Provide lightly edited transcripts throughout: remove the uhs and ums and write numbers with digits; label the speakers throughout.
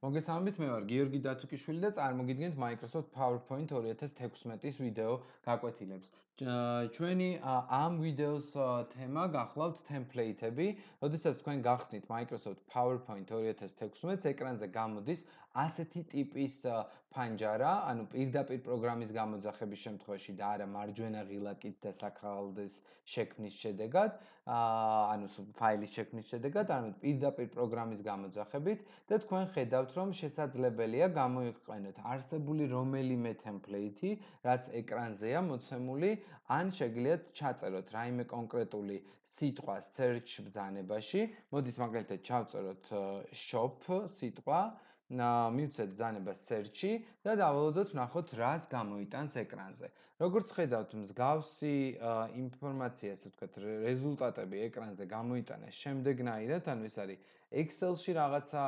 Speaker 1: მოგესალმებით, მე ვარ გიორგი დათუკიშვილი და წარმოგიდგენთ Microsoft PowerPoint 2016-ის ვიდეო გაკვეთილებს. ჩვენი ამ ვიდეოს თემა გახლავთ ტემპლეიტები. როდესაც თქვენ გახსნით Microsoft PowerPoint 2016, ეკრანზე გამოდის ასეთი ტიპის ფანჯარა, ანუ პირდაპირ პროგრამის გამოძახების შემთხვევაში და არა მარჯვენა ღილაკით და საქაღალდეს შექმნის შედეგად, ანუ ფაილის შექმნის შედეგად, არამედ პირდაპირ პროგრამის გამოძახებით და თქვენ ხედავთ რომ შესაძლებელია გამოიყენოთ არსებული რომელიმე ტემპლეიტი, რაც ეკრანზეა მოცემული, ან შეგიძლიათ ჩაწეროთ რაიმე კონკრეტული სიტყვა search ბრძანებაში. მოდით მაგალითად ჩავწეროთ shop სიტყვა, მივცეთ ბრძანება search-ი და დავალოდოთ ვნახოთ რას გამოიტანს ეკრანზე. როგორც ხედავთ, მსგავსი ინფორმაცია, ასე ვთქვათ, რეზულტატები ეკრანზე გამოიტანა შემდეგნაირად, ანუ ეს არის Excel-ში რაღაცა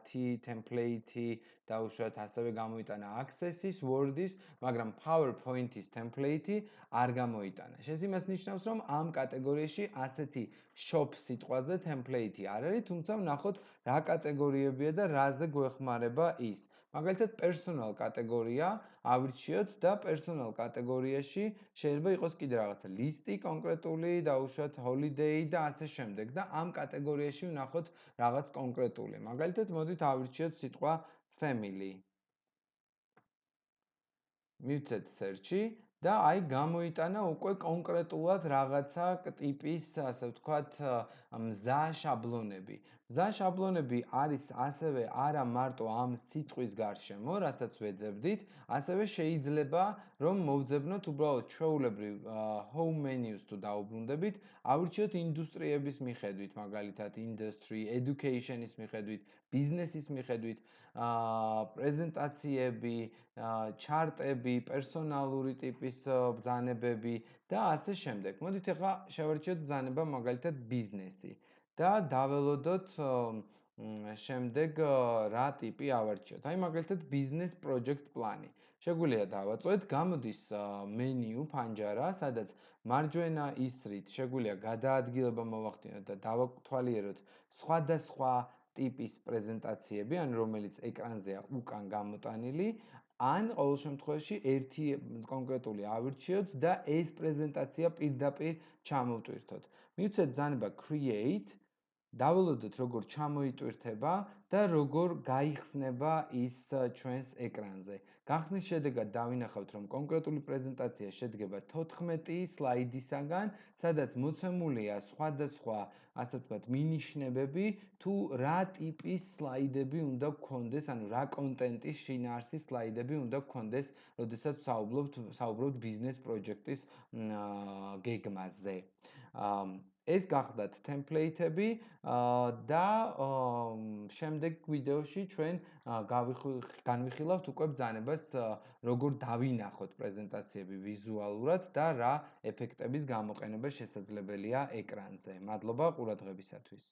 Speaker 1: 10 ტემპლეიტი დაუშვათ, ასევე გამოიტანა Access-ის, Word-ის, მაგრამ PowerPoint-ის ტემპლეიტი არ გამოიტანა. ეს იმას ნიშნავს, რომ ამ კატეგორიაში ასეთი shop სიტყვაზე ტემპლეიტი არ არის, თუმცა ვნახოთ რა კატეგორიებია და რაზე გვეხმარება ის. მაგალითად, personal კატეგორია ავირჩიოთ და personal კატეგორიაში შეიძლება იყოს კიდე რაღაცა ლისტი კონკრეტული, დაუშვათ holiday და ასე შემდეგ და ამ კატეგორიაში ვნახოთ რაღაც კონკრეტული. მაგალითად, მოდით ავირჩიოთ სიტყვა family. მივცეთ search-ი და აი გამოიტანა უკვე კონკრეტულად რაღაცა ტიპის, ასე ვთქვათ, მზა შაბლონები. მზა შაბლონები არის ასევე არა მარტო ამ სიტყვის გარშემო, რასაც ვეძებდით, ასევე შეიძლება რომ მოვძებნოთ უბრალოდ ჩვეულებრივ home menu-ს თუ დაუბრუნდებით, ავირჩიოთ ინდუსტრიების მიხედვით, მაგალითად industry, education-ის მიხედვით, business-ის მიხედვით, პრეზენტაციები, ჩარტები, პერსონალური ტიპის ბრძანებები და ასე შემდეგ. მოდით ახლა შევარჩიოთ ბრძანება მაგალითად ბიზნესი და დაველოდოთ შემდეგ რა ტიპი ავარჩიოთ. აი მაგალითად business project plan-ი. შეგვიძლია დავაწვეთ, გამოდის menu ფანჯარა, სადაც მარჯვენა ისრით შეგვიძლია გადაადგილება მოვახდინოთ და დავათვალიეროთ სხვადასხვა ტიპის პრეზენტაციები, ანუ რომელიც ეკრანზეა უკან გამოტანილი, ან ყოველ შემთხვევაში ერთი კონკრეტული ავირჩიოთ და ეს პრეზენტაცია პირდაპირ ჩამოვტვირთოთ. მივცეთ ბრძანება create, დაველოდოთ როგორ ჩამოიტვირთება და როგორ გაიხსნება ის ჩვენს ეკრანზე. გახსნის შედეგად დავინახავთ, რომ კონკრეტული პრეზენტაცია შედგება 14 სლაიდისაგან, სადაც მოცემულია სხვადასხვა, ასე ვთქვათ, მინიშნებები, თუ რა ტიპის სლაიდები უნდა გქონდეს, ანუ რა კონტენტის შინაარსის სლაიდები უნდა გქონდეს, როდესაც საუბრობთ ბიზნეს პროჯექტის გეგმაზე. ეს გახდათ ტემპლეიტები და შემდეგ ვიდეოში ჩვენ განვიხილავთ უკვე ბრძანებას, როგორ დავინახოთ პრეზენტაციები ვიზუალურად და რა ეფექტების გამოყენება შესაძლებელია ეკრანზე. მადლობა ყურადღებისათვის.